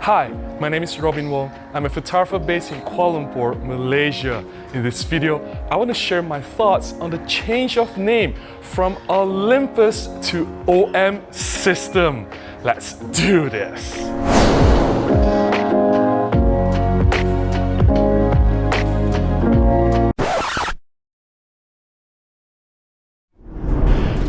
Hi, my name is Robin Wong. I'm a photographer based in Kuala Lumpur, Malaysia. In this video, I want to share my thoughts on the change of name from Olympus to OM System. Let's do this.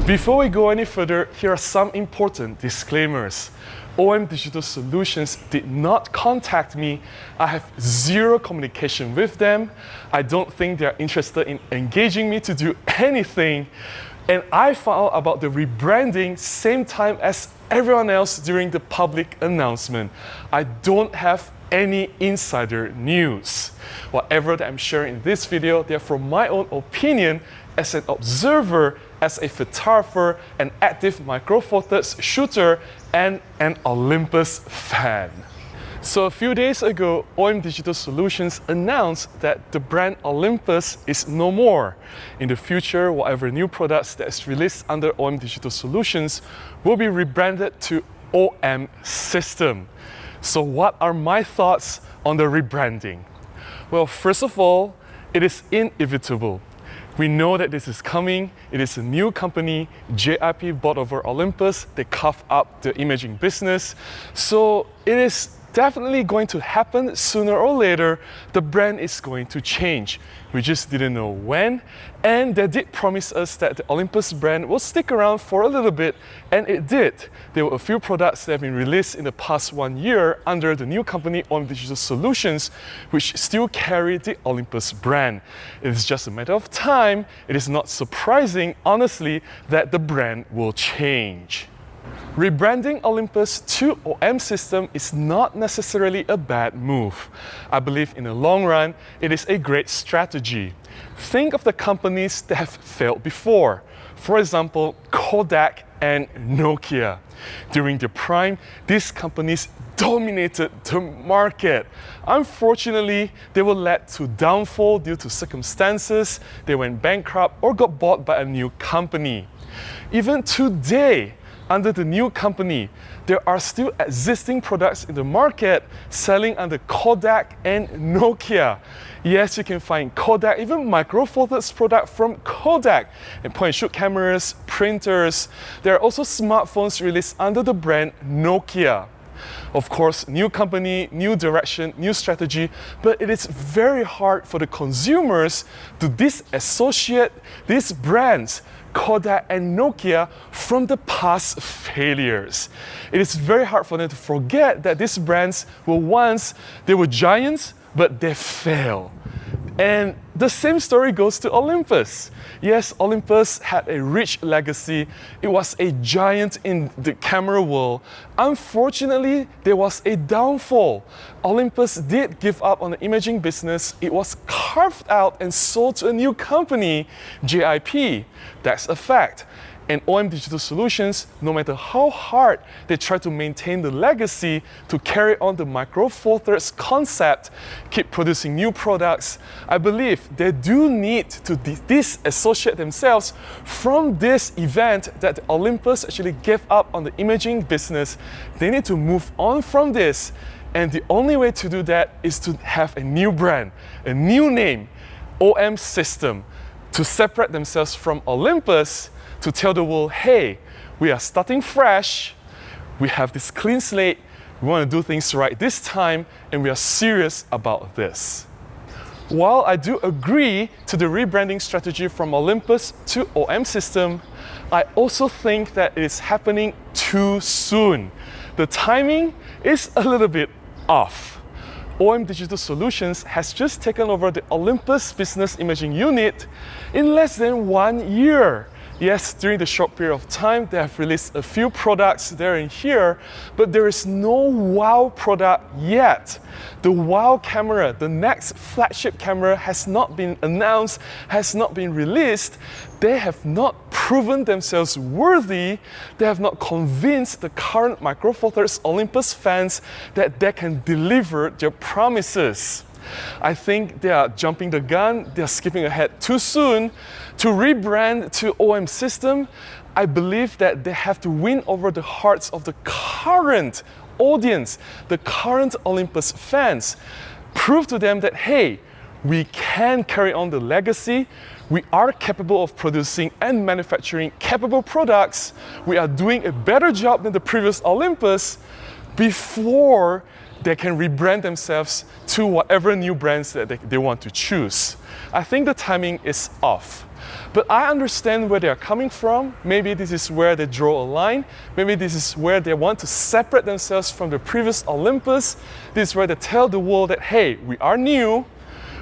Before we go any further, here are some important disclaimers. OM Digital Solutions did not contact me. I have zero communication with them. I don't think they're interested in engaging me to do anything. And I found out about the rebranding same time as everyone else during the public announcement. I don't have any insider news. Whatever that I'm sharing in this video, they're from my own opinion as an observer, as a photographer, an active Micro Four Thirds shooter, and an Olympus fan. So a few days ago, OM Digital Solutions announced that the brand Olympus is no more. In the future, whatever new products that is released under OM Digital Solutions will be rebranded to OM System. So what are my thoughts on the rebranding? Well, first of all, it is inevitable. We know that this is coming. It is a new company. JIP bought over Olympus. They carved up the imaging business. So it is definitely going to happen sooner or later. The brand is going to change. We just didn't know when. And they did promise us that the Olympus brand will stick around for a little bit, and it did. There were a few products that have been released in the past 1 year under the new company OM Digital Solutions, which still carry the Olympus brand. It is just a matter of time. It is not surprising, honestly, that the brand will change. Rebranding Olympus to OM System is not necessarily a bad move. I believe in the long run, it is a great strategy. Think of the companies that have failed before. For example, Kodak and Nokia. During their prime, these companies dominated the market. Unfortunately, they were led to downfall due to circumstances. They went bankrupt or got bought by a new company. Even today, under the new company, there are still existing products in the market selling under Kodak and Nokia. Yes, you can find Kodak, even Micro Four Thirds product from Kodak, and point-and-shoot cameras, printers. There are also smartphones released under the brand Nokia. Of course, new company, new direction, new strategy, but it is very hard for the consumers to disassociate these brands, Kodak and Nokia, from the past failures. It is very hard for them to forget that these brands they were giants, but they failed. And the same story goes to Olympus. Yes, Olympus had a rich legacy. It was a giant in the camera world. Unfortunately, there was a downfall. Olympus did give up on the imaging business. It was carved out and sold to a new company, JIP. That's a fact. And OM Digital Solutions, no matter how hard they try to maintain the legacy to carry on the Micro Four Thirds concept, keep producing new products, I believe they do need to disassociate themselves from this event that Olympus actually gave up on the imaging business. They need to move on from this. And the only way to do that is to have a new brand, a new name, OM System, to separate themselves from Olympus, to tell the world, hey, we are starting fresh, we have this clean slate, we want to do things right this time, and we are serious about this. While I do agree to the rebranding strategy from Olympus to OM System, I also think that it is happening too soon. The timing is a little bit off. OM Digital Solutions has just taken over the Olympus Business Imaging Unit in less than 1 year. Yes, during the short period of time, they have released a few products there and here, but there is no wow product yet. The wow camera, the next flagship camera, has not been announced, has not been released. They have not proven themselves worthy. They have not convinced the current Micro Four Thirds Olympus fans that they can deliver their promises. I think they are jumping the gun, they are skipping ahead too soon. To rebrand to OM System, I believe that they have to win over the hearts of the current audience, the current Olympus fans. Prove to them that, hey, we can carry on the legacy. We are capable of producing and manufacturing capable products. We are doing a better job than the previous Olympus before they can rebrand themselves to whatever new brands that they want to choose. I think the timing is off. But I understand where they are coming from. Maybe this is where they draw a line. Maybe this is where they want to separate themselves from the previous Olympus. This is where they tell the world that, hey, we are new.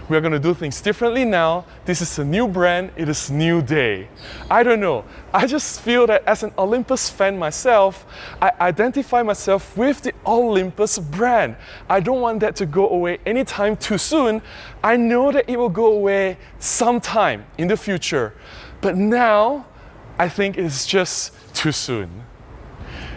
We are going to do things differently now. This is a new brand. It is a new day. I don't know. I just feel that as an Olympus fan myself, I identify myself with the Olympus brand. I don't want that to go away anytime too soon. I know that it will go away sometime in the future. But now, I think it's just too soon.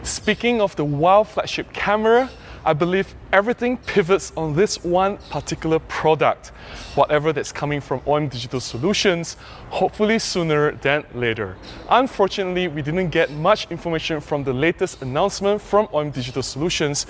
Speaking of the WOW flagship camera, I believe everything pivots on this one particular product, whatever that's coming from OM Digital Solutions, hopefully sooner than later. Unfortunately, we didn't get much information from the latest announcement from OM Digital Solutions.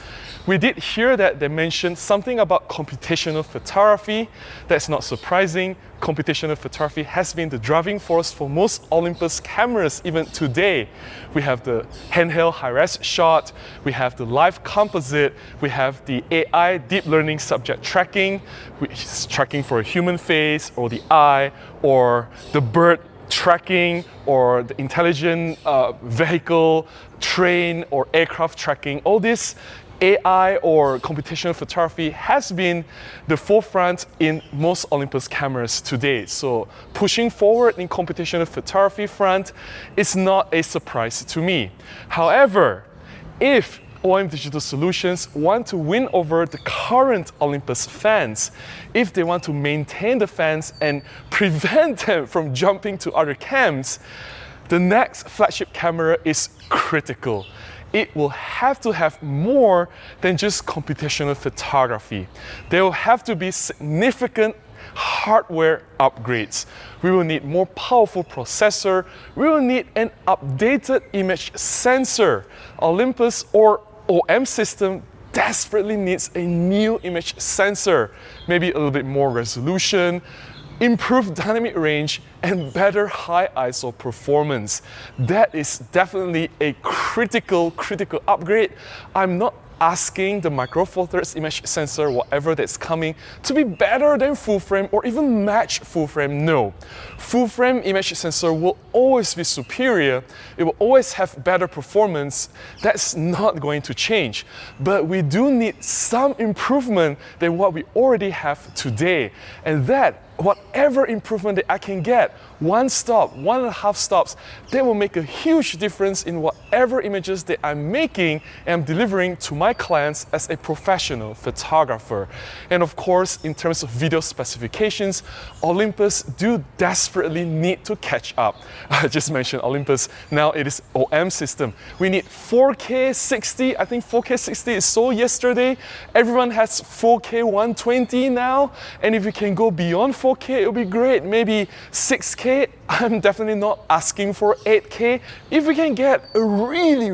We did hear that they mentioned something about computational photography. That's not surprising. Computational photography has been the driving force for most Olympus cameras even today. We have the handheld high-res shot, we have the live composite, we have the AI deep learning subject tracking, which is tracking for a human face or the eye, or the bird tracking, or the intelligent vehicle, train, or aircraft tracking. All this AI or computational photography has been the forefront in most Olympus cameras today. So pushing forward in computational photography front is not a surprise to me. However, if OM Digital Solutions want to win over the current Olympus fans, if they want to maintain the fans and prevent them from jumping to other cams, the next flagship camera is critical. It will have to have more than just computational photography. There will have to be significant hardware upgrades. We will need more powerful processor. We will need an updated image sensor. Olympus or OM system desperately needs a new image sensor, maybe a little bit more resolution, improved dynamic range, and better high ISO performance. That is definitely a critical upgrade. I'm not asking the Micro Four Thirds image sensor, whatever that's coming, to be better than full frame or even match full frame. No. Full frame image sensor will always be superior. It will always have better performance. That's not going to change. But we do need some improvement than what we already have today. And that, whatever improvement that I can get, 1 stop, 1.5 stops, that will make a huge difference in whatever images that I'm making and I'm delivering to my clients as a professional photographer. And of course, in terms of video specifications, Olympus do desperately need to catch up. I just mentioned Olympus, now it is OM system. We need 4K 60, I think 4K 60 is sold yesterday. Everyone has 4K 120 now, and if you can go beyond 4K, it'll be great. Maybe 6K. I'm definitely not asking for 8K. If we can get a really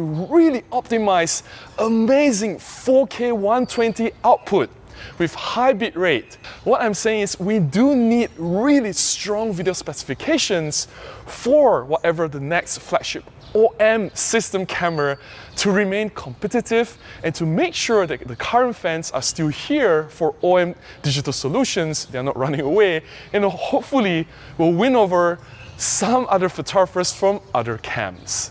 optimized, amazing 4K 120 output with high bit rate, what I'm saying is we do need really strong video specifications for whatever the next flagship OM system camera to remain competitive and to make sure that the current fans are still here for OM Digital Solutions, they're not running away, and hopefully will win over some other photographers from other cams.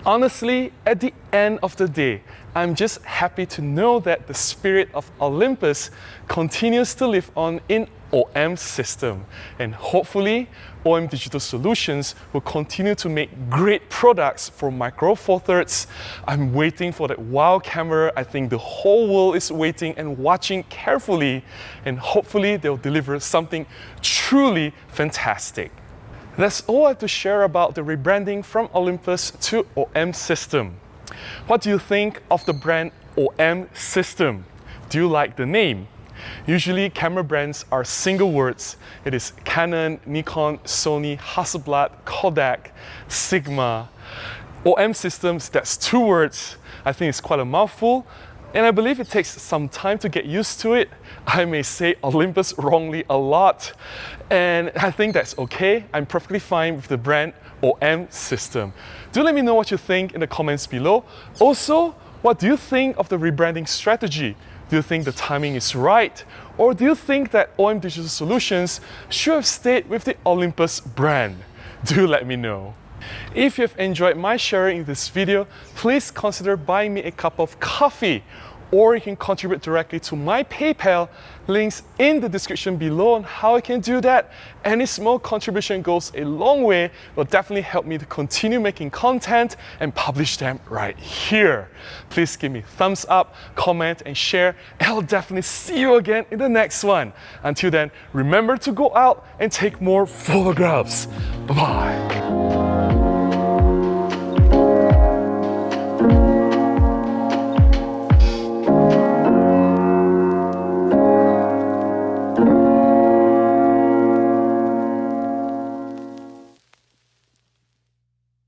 Honestly, at the end of the day, I'm just happy to know that the spirit of Olympus continues to live on in OM system, and hopefully OM Digital Solutions will continue to make great products for Micro Four Thirds. I'm waiting for that WOW camera. I think the whole world is waiting and watching carefully, and hopefully they'll deliver something truly fantastic. That's all I have to share about the rebranding from Olympus to OM system. What do you think of the brand OM system? Do you like the name? Usually camera brands are single words. It is Canon, Nikon, Sony, Hasselblad, Kodak, Sigma. OM systems, that's 2 words. I think it's quite a mouthful. And I believe it takes some time to get used to it. I may say Olympus wrongly a lot, and I think that's okay. I'm perfectly fine with the brand OM system. Do let me know what you think in the comments below. Also, what do you think of the rebranding strategy? Do you think the timing is right? Or do you think that OM Digital Solutions should have stayed with the Olympus brand? Do let me know. If you've enjoyed my sharing in this video, please consider buying me a cup of coffee, or you can contribute directly to my PayPal. Links in the description below on how I can do that. Any small contribution goes a long way, will definitely help me to continue making content and publish them right here. Please give me thumbs up, comment and share, and I'll definitely see you again in the next one. Until then, remember to go out and take more photographs. Bye-bye.